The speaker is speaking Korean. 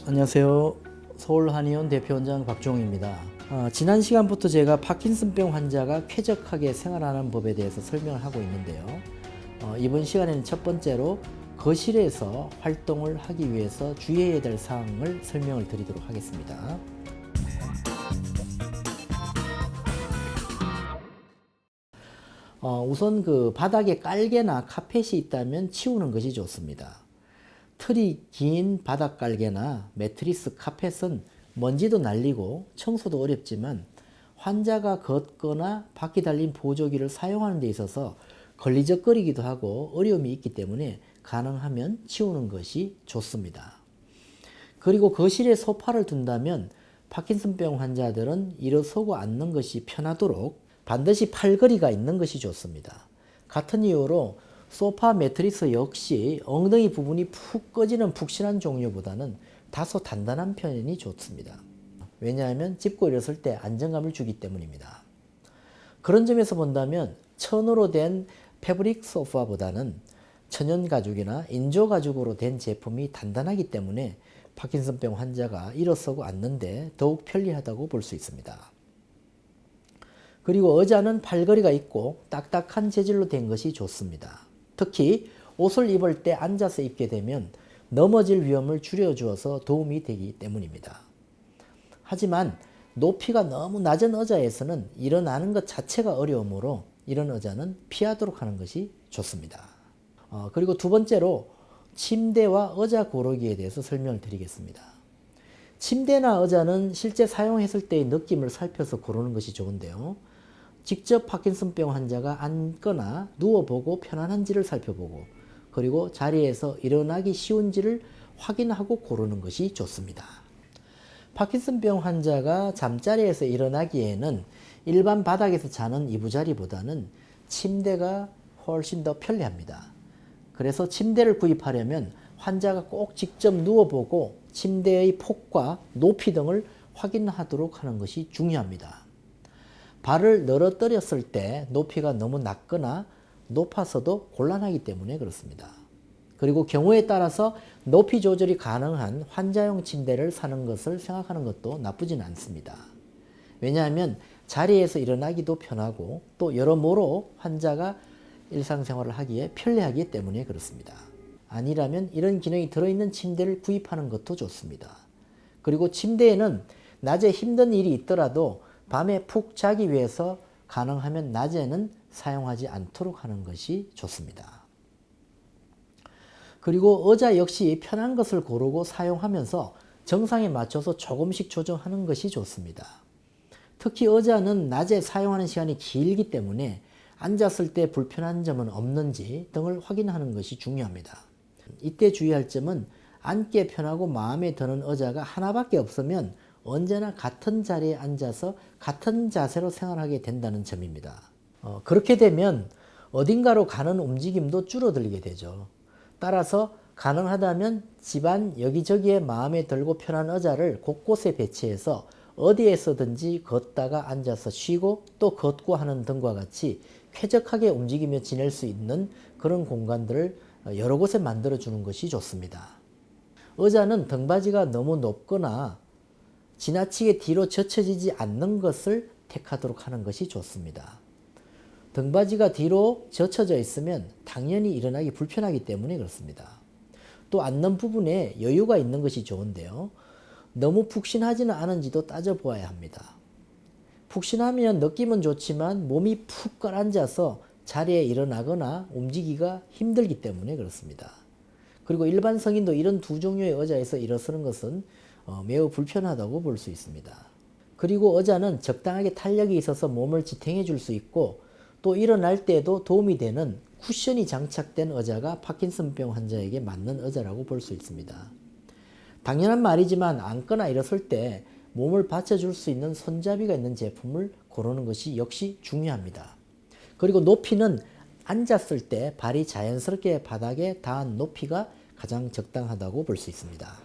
안녕하세요. 서울한의원 대표원장 박종입니다. 지난 시간부터 제가 파킨슨병 환자가 쾌적하게 생활하는 법에 대해서 설명을 하고 있는데요. 이번 시간에는 첫 번째로 거실에서 활동을 하기 위해서 주의해야 될 사항을 설명을 드리도록 하겠습니다. 우선 그 바닥에 깔개나 카펫이 있다면 치우는 것이 좋습니다. 털이 긴 바닥 깔개나 매트리스 카펫은 먼지도 날리고 청소도 어렵지만 환자가 걷거나 바퀴 달린 보조기를 사용하는 데 있어서 걸리적거리기도 하고 어려움이 있기 때문에 가능하면 치우는 것이 좋습니다. 그리고 거실에 소파를 둔다면 파킨슨병 환자들은 일어서고 앉는 것이 편하도록 반드시 팔걸이가 있는 것이 좋습니다. 같은 이유로 소파 매트리스 역시 엉덩이 부분이 푹 꺼지는 푹신한 종류보다는 다소 단단한 편이 좋습니다. 왜냐하면 짚고 일어설 때 안정감을 주기 때문입니다. 그런 점에서 본다면 천으로 된 패브릭 소파보다는 천연 가죽이나 인조 가죽으로 된 제품이 단단하기 때문에 파킨슨병 환자가 일어서고 앉는데 더욱 편리하다고 볼 수 있습니다. 그리고 의자는 팔걸이가 있고 딱딱한 재질로 된 것이 좋습니다. 특히 옷을 입을 때 앉아서 입게 되면 넘어질 위험을 줄여주어서 도움이 되기 때문입니다. 하지만 높이가 너무 낮은 의자에서는 일어나는 것 자체가 어려우므로 이런 의자는 피하도록 하는 것이 좋습니다. 그리고 두 번째로 침대와 의자 고르기에 대해서 설명을 드리겠습니다. 침대나 의자는 실제 사용했을 때의 느낌을 살펴서 고르는 것이 좋은데요. 직접 파킨슨병 환자가 앉거나 누워보고 편안한지를 살펴보고 그리고 자리에서 일어나기 쉬운지를 확인하고 고르는 것이 좋습니다. 파킨슨병 환자가 잠자리에서 일어나기에는 일반 바닥에서 자는 이부자리보다는 침대가 훨씬 더 편리합니다. 그래서 침대를 구입하려면 환자가 꼭 직접 누워보고 침대의 폭과 높이 등을 확인하도록 하는 것이 중요합니다. 발을 늘어뜨렸을 때 높이가 너무 낮거나 높아서도 곤란하기 때문에 그렇습니다. 그리고 경우에 따라서 높이 조절이 가능한 환자용 침대를 사는 것을 생각하는 것도 나쁘진 않습니다. 왜냐하면 자리에서 일어나기도 편하고 또 여러모로 환자가 일상생활을 하기에 편리하기 때문에 그렇습니다. 아니라면 이런 기능이 들어있는 침대를 구입하는 것도 좋습니다. 그리고 침대에는 낮에 힘든 일이 있더라도 밤에 푹 자기 위해서 가능하면 낮에는 사용하지 않도록 하는 것이 좋습니다. 그리고 의자 역시 편한 것을 고르고 사용하면서 정상에 맞춰서 조금씩 조정하는 것이 좋습니다. 특히 의자는 낮에 사용하는 시간이 길기 때문에 앉았을 때 불편한 점은 없는지 등을 확인하는 것이 중요합니다. 이때 주의할 점은 앉기 편하고 마음에 드는 의자가 하나밖에 없으면 언제나 같은 자리에 앉아서 같은 자세로 생활하게 된다는 점입니다. 그렇게 되면 어딘가로 가는 움직임도 줄어들게 되죠. 따라서 가능하다면 집안 여기저기에 마음에 들고 편한 의자를 곳곳에 배치해서 어디에서든지 걷다가 앉아서 쉬고 또 걷고 하는 등과 같이 쾌적하게 움직이며 지낼 수 있는 그런 공간들을 여러 곳에 만들어 주는 것이 좋습니다. 의자는 등받이가 너무 높거나 지나치게 뒤로 젖혀지지 않는 것을 택하도록 하는 것이 좋습니다. 등받이가 뒤로 젖혀져 있으면 당연히 일어나기 불편하기 때문에 그렇습니다. 또 앉는 부분에 여유가 있는 것이 좋은데요. 너무 푹신하지는 않은지도 따져보아야 합니다. 푹신하면 느낌은 좋지만 몸이 푹 가라앉아서 자리에 일어나거나 움직이기가 힘들기 때문에 그렇습니다. 그리고 일반 성인도 이런 두 종류의 의자에서 일어서는 것은 매우 불편하다고 볼 수 있습니다. 그리고 의자는 적당하게 탄력이 있어서 몸을 지탱해 줄 수 있고 또 일어날 때에도 도움이 되는 쿠션이 장착된 의자가 파킨슨병 환자에게 맞는 의자라고 볼 수 있습니다. 당연한 말이지만 앉거나 일어설 때 몸을 받쳐줄 수 있는 손잡이가 있는 제품을 고르는 것이 역시 중요합니다. 그리고 높이는 앉았을 때 발이 자연스럽게 바닥에 닿은 높이가 가장 적당하다고 볼 수 있습니다.